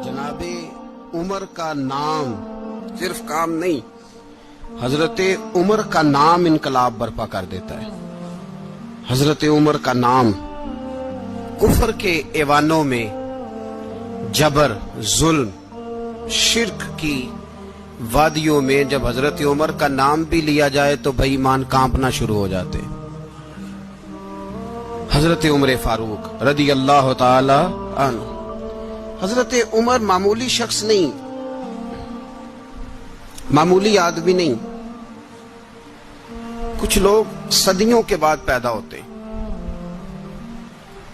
जनाब उमर का नाम सिर्फ काम नहीं, हजरत उमर का नाम इनकलाब बर्पा कर देता है। हजरत उमर का नाम कुफर के ऐवानों में, जबर, जुल्म, शिर्क की वादियों में जब हजरत उमर का नाम भी लिया जाए तो बेईमान कांपना शुरू हो जाते। हजरत उमर फारूक रदी अल्लाह ताला अन्हु। हजरत उमर मामूली शख्स नहीं, मामूली आदमी नहीं। कुछ लोग सदियों के बाद पैदा होते हैं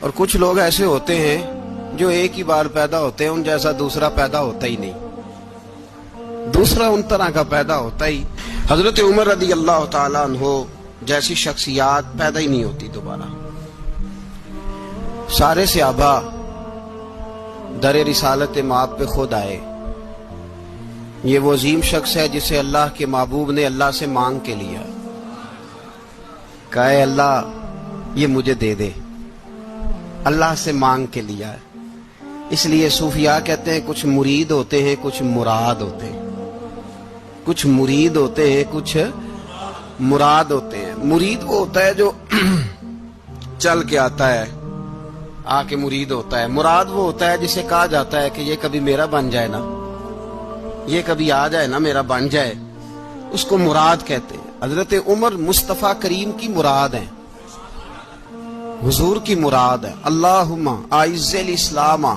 और कुछ लोग ऐसे होते हैं जो एक ही बार पैदा होते हैं, उन जैसा दूसरा पैदा होता ही नहीं, दूसरा उन तरह का पैदा होता ही। हजरत उमर रदी अल्लाह ताला अन्हु जैसी शख्सियत पैदा ही नहीं होती दोबारा। सारे सहाबा दरे रिसालत माप पे खुद आए। ये वो अजीम शख्स है जिसे अल्लाह के महबूब ने अल्लाह से मांग के लिया, कहा अल्लाह ये मुझे दे दे, अल्लाह से मांग के लिया है। इसलिए सूफिया कहते हैं कुछ मुरीद होते हैं, कुछ मुराद होते हैं। कुछ मुरीद होते हैं, कुछ मुराद होते हैं। मुरीद वो होता है जो चल के आता है, आके मुरीद होता है। मुराद वो होता है जिसे कहा जाता है कि ये कभी मेरा बन जाए ना, ये कभी आ जाए ना, मेरा बन जाए, उसको मुराद कहते हैं। हजरत उमर मुस्तफा करीम की मुराद है, हुजूर की मुराद है। अल्लाहुम्मा आइज़्ज़िल इस्लामा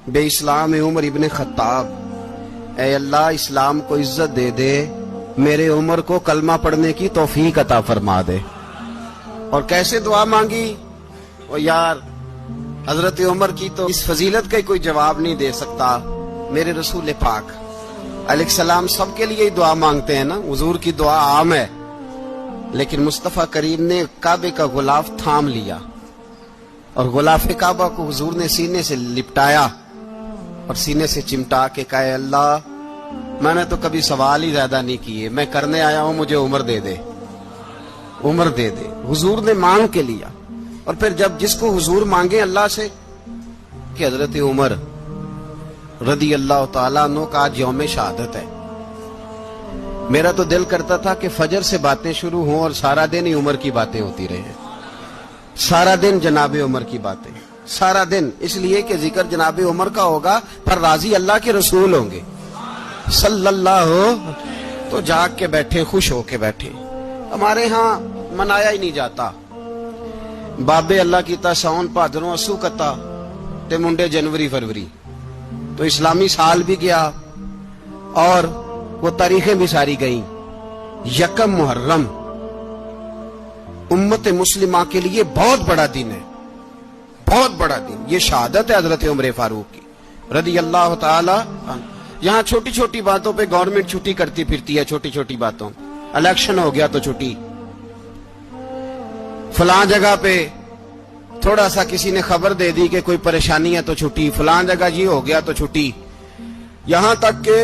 बे इस्लाम उमर इब्न खत्ताब। ऐ अल्लाह इस्लाम को इज्जत दे दे, मेरे उमर को कलमा पढ़ने की तौफीक अता फरमा दे। और कैसे दुआ मांगी? और यार हजरत उमर की तो इस फजीलत का कोई जवाब नहीं दे सकता। मेरे रसूल पाक अलैहिस्सलाम सबके लिए ही दुआ मांगते हैं ना, हुजूर की दुआ आम है, लेकिन मुस्तफा करीम ने काबे का गुलाफ थाम लिया और गुलाफ काबा को हुजूर ने सीने से लिपटाया और सीने से चिमटा के कहा अल्लाह मैंने तो कभी सवाल ही ज्यादा नहीं किए, मैं करने आया हूं, मुझे उम्र दे दे, उम्र दे दे। हुजूर ने मांग के लिया। और फिर जब जिसको हुजूर मांगे अल्लाह से कि हजरत उमर रदी अल्लाह ताला अन्हु का आज यौम शहादत है, मेरा तो दिल करता था कि फजर से बातें शुरू हों और सारा दिन ही उमर की बातें होती रहे, सारा दिन जनाबे उमर की बातें, सारा दिन। इसलिए कि जिक्र जनाबे उमर का होगा पर राजी अल्लाह के रसूल होंगे सल्लल्लाहु। तो जाग के बैठे, खुश होके बैठे। हमारे यहाँ मनाया ही नहीं जाता। बाबे अल्लाह कीता साउन भादरों असू कता ते मुंडे जनवरी फरवरी। तो इस्लामी साल भी गया और वो तारीखें भी सारी गई। यकम मुहर्रम उम्मत मुस्लिमा के लिए बहुत बड़ा दिन है, बहुत बड़ा दिन। ये शहादत है हजरत उमर फारूक की रदी अल्लाह ताला। यहाँ छोटी छोटी बातों पे गवर्नमेंट छुट्टी करती फिरती है, छोटी छोटी बातों। इलेक्शन हो गया तो छुट्टी, फलां जगह पे थोड़ा सा किसी ने खबर दे दी कि कोई परेशानी है तो छुट्टी, फलां जगह ये हो गया तो छुट्टी। यहां तक के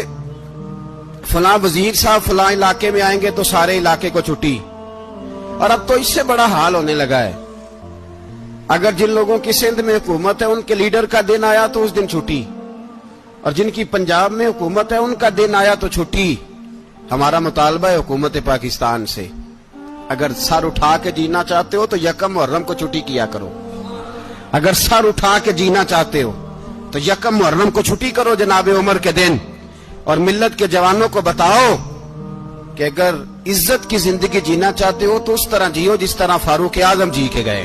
फलां वजीर साहब फलां इलाके में आएंगे तो सारे इलाके को छुट्टी। और अब तो इससे बड़ा हाल होने लगा है, अगर जिन लोगों की सिंध में हुकूमत है उनके लीडर का दिन आया तो उस दिन छुट्टी, और जिनकी पंजाब में हुकूमत है उनका दिन आया तो छुट्टी। हमारा मुतालबा है हुकूमत पाकिस्तान से, अगर सर उठा के जीना चाहते हो तो यकम मुहर्रम को छुट्टी किया करो। अगर सर उठा के जीना चाहते हो तो यकम मुहर्रम को छुट्टी करो जनाबे उमर के दिन। और मिल्लत के जवानों को बताओ कि अगर इज्जत की जिंदगी जीना चाहते हो तो उस तरह जियो जिस तरह फारूक आजम जी के गए।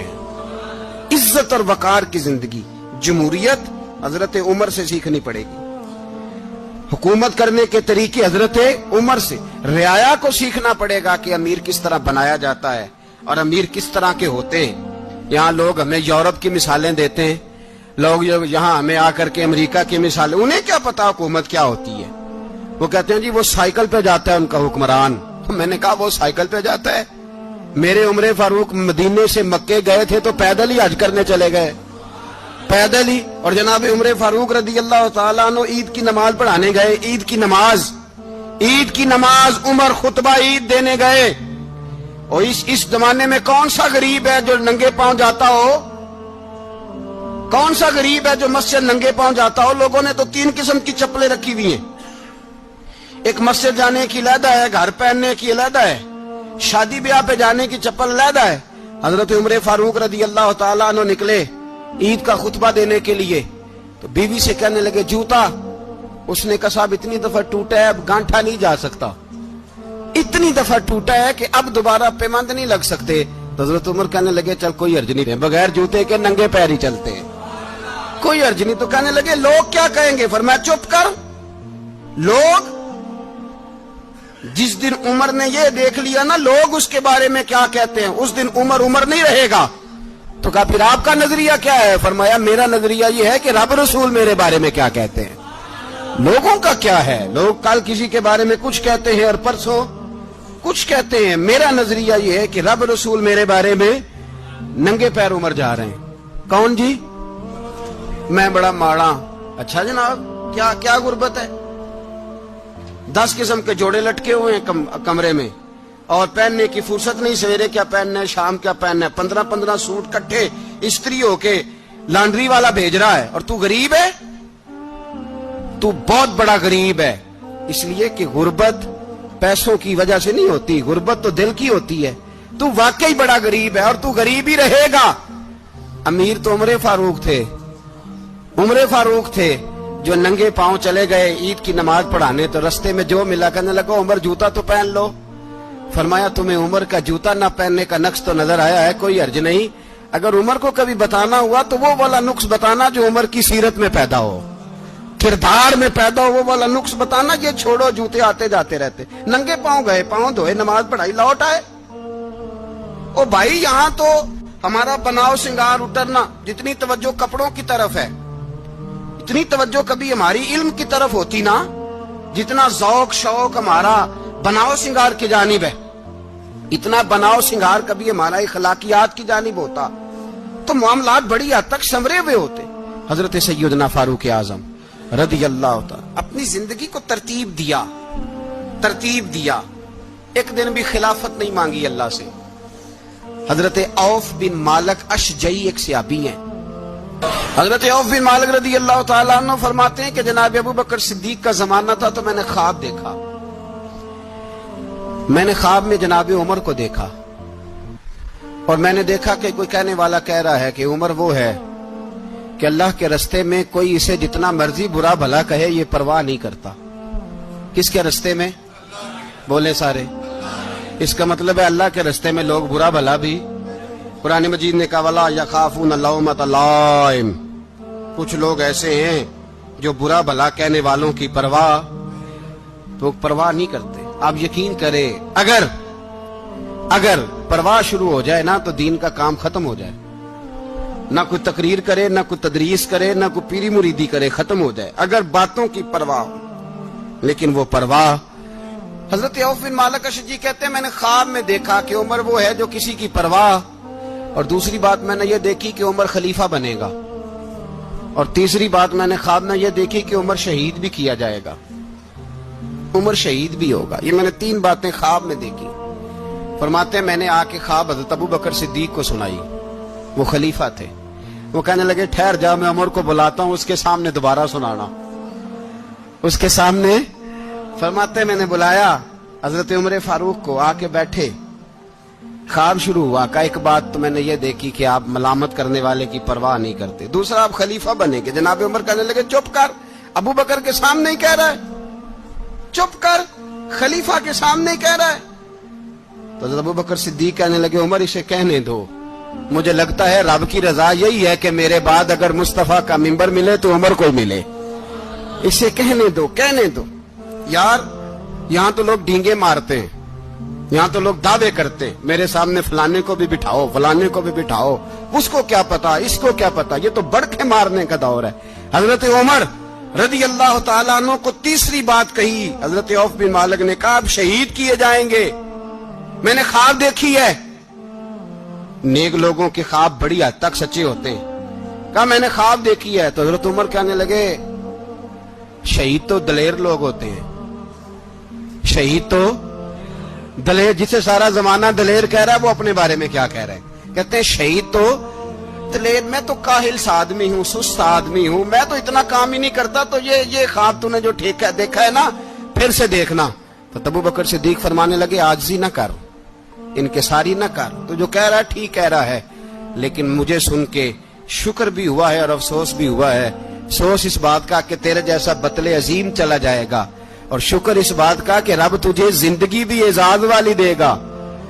इज्जत और वकार की जिंदगी, जमहूरियत हजरत उमर से सीखनी पड़ेगी। हुकूमत करने के तरीके हजरत उमर से, रियाया को सीखना पड़ेगा कि अमीर किस तरह बनाया जाता है और अमीर किस तरह के होते हैं। यहाँ लोग हमें यूरोप की मिसालें देते हैं, लोग यहाँ हमें आकर के अमेरिका की मिसालें, उन्हें क्या पता हुकूमत क्या होती है। वो कहते हैं जी वो साइकिल पे जाता है उनका हुक्मरान। तो मैंने कहा वो साइकिल पे जाता है? मेरे उमर फारूक मदीने से मक्के गए थे तो पैदल ही हज करने चले गए, पैदल ही। और जनाब उमर फारूक रदी अल्लाह ताला अन्हु ईद की नमाज पढ़ाने गए। ईद की नमाज उमर खुतबा ईद देने गए। और इस जमाने में कौन सा गरीब है जो नंगे पांव जाता हो? कौन सा गरीब है जो मस्जिद नंगे पांव जाता हो? लोगों ने तो 3 किस्म की चप्पलें रखी हुई हैं। एक मस्जिद जाने की अलहदा है, घर पहनने की अलहदा है, शादी ब्याह पे जाने की चप्पल अलहदा है। हजरत उमर फारूक रदी अल्लाह ताला अन्हु निकले ईद का खुतबा देने के लिए, तो बीवी से कहने लगे जूता। उसने कहा साहब इतनी दफा टूटा है अब गांठा नहीं जा सकता, इतनी दफा टूटा है कि अब दोबारा पेमंद नहीं लग सकते। तो हजरत उमर कहने लगे चल कोई हर्ज नहीं है, बगैर जूते के नंगे पैर ही चलते हैं, कोई हर्ज नहीं। तो कहने लगे लोग क्या कहेंगे? फरमाया चुप कर। लोग जिस दिन उमर ने ये देख लिया ना लोग उसके बारे में क्या कहते हैं, उस दिन उमर उमर नहीं रहेगा। तो कहा फिर आपका नजरिया क्या है? फरमाया मेरा नजरिया ये है कि रब रसूल मेरे बारे में क्या कहते हैं। लोगों का क्या है? लोग कल किसी के बारे में कुछ कहते हैं और परसों कुछ कहते हैं। मेरा नजरिया ये है कि रब रसूल मेरे बारे में नंगे पैर उमर जा रहे हैं। कौन जी? मैं बड़ा माड़ा। अच्छा जनाब, क्या क्या गुर्बत है? 10 किस्म के जोड़े लटके हुए हैं कमरे में और पहनने की फुर्सत नहीं। सवेरे क्या पहनना है, शाम क्या पहनना है, 15-15 सूट कट्ठे इस्त्री होके लॉन्ड्री वाला भेज रहा है और तू गरीब है। तू बहुत बड़ा गरीब है, इसलिए कि गुर्बत पैसों की वजह से नहीं होती, गुर्बत तो दिल की होती है। तू वाकई बड़ा गरीब है और तू गरीब ही रहेगा। अमीर तो उमर फारूक थे, उमर फारूक थे जो नंगे पांव चले गए ईद की नमाज पढ़ाने। तो रस्ते में जो मिला कहने लगा उमर जूता तो पहन लो। फरमाया तुम्हें उमर का जूता ना पहनने का नक्श तो नजर आया है, कोई हर्ज नहीं। अगर उमर को कभी बताना हुआ तो वो वाला नुक्स बताना जो उमर की सीरत में पैदा हो, किरदार में पैदा हो, वो वाला नुक्स बताना। ये छोड़ो जूते आते जाते रहते। नंगे पांव गए, पांव धोए, नमाज पढ़ाई, लौट आए। ओ भाई यहां तो हमारा बनाव श्रृंगार उतरना, जितनी तवज्जो कपड़ों की तरफ है इतनी तवज्जो कभी हमारी इल्म की तरफ होती ना, जितना ज़ौक शौक हमारा बनाव श्रृंगार की जानिब है, इतना बनाव श्रृंगार कभी हमारा इखलाकियात की जानिब होता तो मामलात बड़ी हद तक संवरे हुए होते। हजरत सैयदना फारूक आजम रदी अल्लाह तआला अपनी जिंदगी को तरतीब दिया। एक दिन भी खिलाफत नहीं मांगी अल्लाह से। हजरत औफ बिन मालिक अशजई एक सहाबी हैं। हजरत औफ बिन मालिक रदी अल्लाह तआला अन्हु फरमाते हैं कि जनाब अबू बकर सिद्दीक का जमाना था तो मैंने ख्वाब देखा। मैंने ख्वाब में जनाब उमर को देखा और मैंने देखा कि कोई कहने वाला कह रहा है कि उमर वो है कि अल्लाह के रास्ते में कोई इसे जितना मर्जी बुरा भला कहे ये परवाह नहीं करता। किसके रास्ते में? बोले सारे। इसका मतलब है अल्लाह के रास्ते में लोग बुरा भला भी। कुरान मजीद ने कहा वला यखाफून लौमत लाइम, कुछ लोग ऐसे हैं जो बुरा भला कहने वालों की परवाह नहीं करते। आप यकीन करें अगर परवाह शुरू हो जाए ना तो दीन का काम खत्म हो जाए। ना कोई तकरीर करे, ना कोई तदरीस करे, ना कोई पीरी मुरीदी करे, खत्म हो जाए अगर बातों की परवाह हो। लेकिन वो परवाह, हजरत औफ बिन मालिक अशजी कहते हैं मैंने ख्वाब में देखा कि उमर वो है जो किसी की परवाह, और दूसरी बात मैंने ये देखी कि उमर खलीफा बनेगा, और तीसरी बात मैंने ख्वाब में ये देखी कि उमर शहीद भी किया जाएगा, उमर शहीद भी होगा। ये मैंने 3 बातें ख्वाब में देखी। फरमाते हैं मैंने आके ख्वाब हजरत अबू बकर सिद्दीक को सुनाई, वो खलीफा थे। वो कहने लगे ठहर जा, मैं उमर को बुलाता हूं, उसके सामने दोबारा सुनाना। उसके सामने फरमाते मैंने बुलाया हजरत उमर फारूक को, आके बैठे। ख्वाब शुरू हुआ का एक बात तो मैंने ये देखी कि आप मलामत करने वाले की परवाह नहीं करते, दूसरा आप खलीफा बनेंगे। जनाब उमर कहने लगे चुप कर, अबू बकर के सामने ही कह रहा है, चुप कर, खलीफा के सामने ही कह रहा है। तो अबू बकर सिद्दीक कहने लगे उमर इसे कहने दो, मुझे लगता है रब की रजा यही है कि मेरे बाद अगर मुस्तफा का मिंबर मिले तो उमर को मिले, इसे कहने दो। यार यहां तो लोग डींगे मारते हैं, यहां तो लोग दावे करते हैं, मेरे सामने फलाने को भी बिठाओ, फलाने को भी बिठाओ, उसको क्या पता, इसको क्या पता। ये तो बड़के मारने का दौर है। हजरत उमर रदी अल्लाह तआला अन्हु को तीसरी बात कही। हजरत औफ बिन मालिक ने कहा आप शहीद किए जाएंगे, मैंने ख्वाब देखी है। नेक लोगों के ख्वाब बड़ी हद तक सच्चे होते हैं। कहा मैंने ख्वाब देखी है। तो हजरत उमर कहने लगे शहीद तो दलेर लोग होते हैं, शहीद तो दलेर, जिसे सारा जमाना दलेर कह रहा है वो अपने बारे में क्या कह रहे हैं? कहते हैं शहीद तो تلید میں تو کاہل سا آدمی ہوں، سست آدمی ہوں، میں تو اتنا کام ہی نہیں کرتا، تو یہ خواب تو نے جو دیکھا ہے نا پھر سے دیکھنا۔ تو ابو بکر صدیق فرمانے لگے عاجزی نہ کر، انکساری نہ کر، تو جو کہہ رہا ہے ٹھیک کہہ رہا ہے، لیکن مجھے سن کے شکر بھی ہوا ہے اور افسوس بھی ہوا ہے۔ افسوس اس بات کا کہ تیرے جیسا بطل عظیم چلا جائے گا، اور شکر اس بات کا کہ رب تجھے زندگی بھی اعزاز والی دے گا،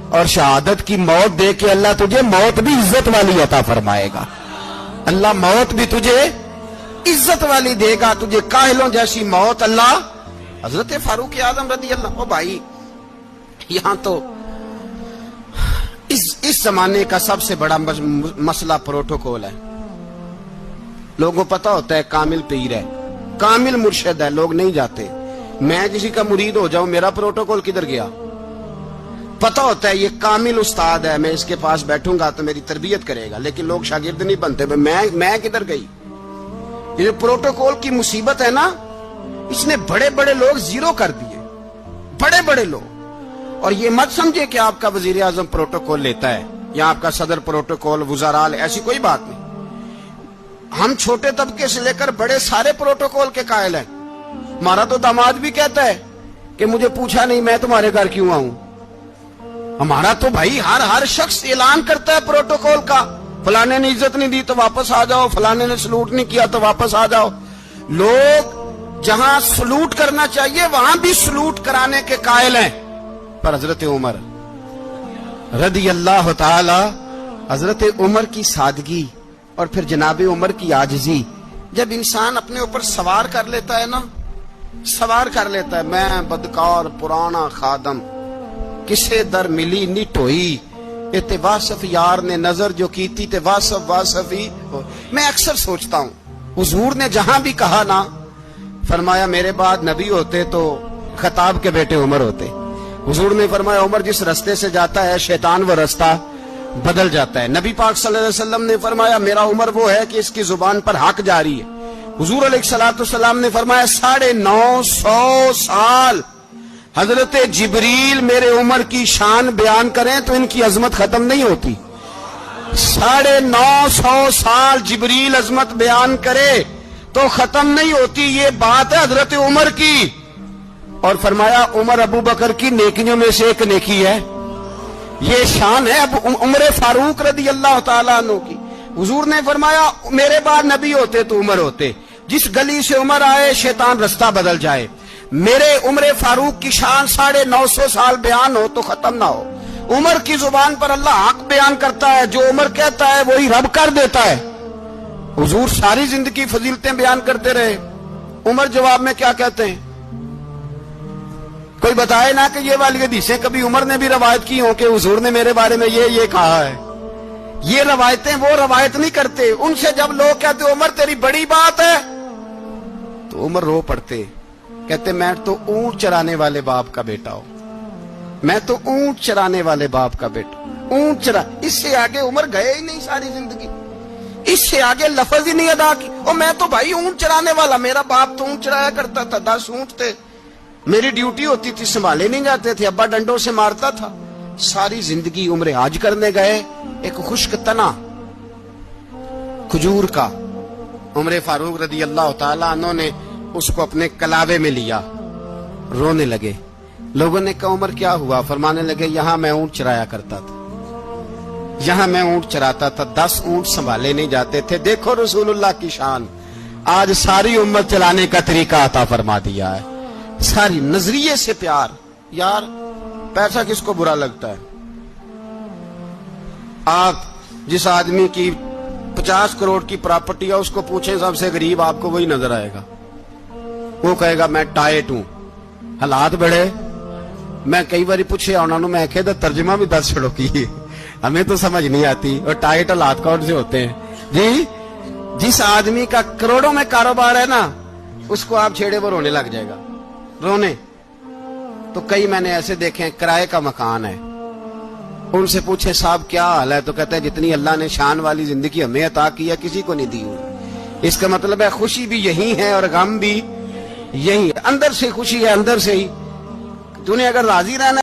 اور شہادت کی موت دے کے اللہ تجھے موت بھی عزت والی عطا فرمائے گا۔ اللہ موت بھی تجھے عزت والی دے گا، تجھے کاہلوں جیسی موت اللہ۔ حضرت فاروق اعظم رضی اللہ، او بھائی یہاں تو اس زمانے کا سب سے بڑا مسئلہ پروٹوکول ہے۔ لوگوں پتہ ہوتا ہے کامل پیر ہے، کامل مرشد ہے، لوگ نہیں جاتے۔ میں کسی کا مرید ہو جاؤں، میرا پروٹوکول کدھر گیا؟ پتہ ہوتا ہے یہ کامل استاد ہے، میں اس کے پاس بیٹھوں گا تو میری تربیت کرے گا، لیکن لوگ شاگرد نہیں بنتے۔ میں کدھر گئی؟ یہ جو پروٹوکول کی مصیبت ہے نا، اس نے بڑے بڑے لوگ زیرو کر دیے، بڑے بڑے لوگ۔ اور یہ مت سمجھے کہ آپ کا وزیر اعظم پروٹوکول لیتا ہے یا آپ کا صدر پروٹوکول، وزراء، ایسی کوئی بات نہیں۔ ہم چھوٹے طبقے سے لے کر بڑے سارے پروٹوکول کے قائل ہیں۔ ہمارا تو داماد بھی کہتا ہے کہ مجھے پوچھا نہیں، میں تمہارے گھر کیوں آؤں۔ ہمارا تو بھائی ہر شخص اعلان کرتا ہے پروٹوکول کا، فلانے نے عزت نہیں دی تو واپس آ جاؤ، فلانے نے سلوٹ نہیں کیا تو واپس آ جاؤ۔ لوگ جہاں سلوٹ کرنا چاہیے وہاں بھی سلوٹ کرانے کے قائل ہیں۔ پر حضرت عمر رضی اللہ تعالی، حضرت عمر کی سادگی اور پھر جناب عمر کی عاجزی، جب انسان اپنے اوپر سوار کر لیتا ہے نا، سوار کر لیتا ہے، میں بدکار پرانا خادم، کسے در ملی نی ٹوئی، تے واصف یار نے نظر جو کیتی تے واصف ہی۔ میں اکثر سوچتا ہوں حضور نے جہاں بھی کہا نا، فرمایا میرے بعد نبی ہوتے تو خطاب کے بیٹے عمر ہوتے۔ حضور نے فرمایا عمر جس رستے سے جاتا ہے شیطان وہ رستہ بدل جاتا ہے۔ نبی پاک صلی اللہ علیہ وسلم نے فرمایا میرا عمر وہ ہے کہ اس کی زبان پر حق جاری ہے۔ حضور علیہ السلام نے فرمایا 950 سال حضرت جبریل میرے عمر کی شان بیان کریں تو ان کی عظمت ختم نہیں ہوتی۔ 950 سال جبریل عظمت بیان کرے تو ختم نہیں ہوتی۔ یہ بات ہے حضرت عمر کی، اور فرمایا عمر ابو بکر کی نیکیوں میں سے ایک نیکی ہے، یہ شان ہے اب عمر فاروق رضی اللہ تعالیٰ عنہ کی۔ حضور نے فرمایا میرے بعد نبی ہوتے تو عمر ہوتے، جس گلی سے عمر آئے شیطان رستہ بدل جائے۔ میرے عمر فاروق کی شان 950 سال بیان ہو تو ختم نہ ہو۔ عمر کی زبان پر اللہ حق بیان کرتا ہے، جو عمر کہتا ہے وہی رب کر دیتا ہے۔ حضور ساری زندگی فضیلتیں بیان کرتے رہے، عمر جواب میں کیا کہتے ہیں؟ کوئی بتائے نا کہ یہ والی حدیثیں کبھی عمر نے بھی روایت کی ہوں کہ حضور نے میرے بارے میں یہ کہا ہے۔ یہ روایتیں وہ روایت نہیں کرتے، ان سے جب لوگ کہتے عمر تیری بڑی بات ہے تو عمر رو پڑتے، کہتے میں تو اونٹ چرانے والے باپ کا بیٹا ہوں، میں تو اونٹ چرانے والے باپ کا بیٹا، اونٹ چرا۔ اس سے آگے عمر گئے ہی نہیں ساری زندگی، اس سے آگے لفظ ہی نہیں ادا کی۔ اور میں تو بھائی اونٹ چرانے والا، میرا باپ تو اونٹ چرایا کرتا تھا، 10 اونٹ تھے، میری ڈیوٹی ہوتی تھی، سنبھالے نہیں جاتے تھے، ابا ڈنڈوں سے مارتا تھا۔ ساری زندگی عمر حج کرنے گئے، ایک خشک تنا کھجور کا عمر فاروق رضی اللہ تعالیٰ عنہ نے اس کو اپنے کلاوے میں لیا، رونے لگے۔ لوگوں نے کہا عمر کیا ہوا؟ فرمانے لگے یہاں میں اونٹ چرایا کرتا تھا، یہاں میں اونٹ چراتا تھا، 10 اونٹ سنبھالے نہیں جاتے تھے۔ دیکھو رسول اللہ کی شان، آج ساری امت چلانے کا طریقہ عطا فرما دیا ہے، ساری نظریے سے پیار۔ یار پیسہ کس کو برا لگتا ہے؟ آپ جس آدمی کی 50 کروڑ کی پراپرٹی ہے اس کو پوچھیں سب سے غریب، آپ کو وہی نظر آئے گا۔ وہ کہے گا میں ٹائٹ ہوں، حالات بڑے۔ میں کئی بار پوچھے انہوں نے، میں کہتا ترجمہ بھی 10 چھڑوں کی، ہمیں تو سمجھ نہیں آتی، اور ٹائٹ حالات کون سے ہوتے ہیں جی؟ جس آدمی کا کروڑوں میں کاروبار ہے نا، اس کو آپ چھیڑے وہ رونے لگ جائے گا، رونے۔ تو کئی میں نے ایسے دیکھے ہیں کرائے کا مکان ہے، ان سے پوچھے صاحب کیا حال ہے، تو کہتے ہیں جتنی اللہ نے شان والی زندگی ہمیں عطا کی ہے کسی کو نہیں دی ہوئی۔ اس کا مطلب ہے خوشی بھی یہی ہے اور غم بھی یہی ہے، اندر سے خوشی ہے، اندر سے ہی۔ تو نے اگر راضی رہنا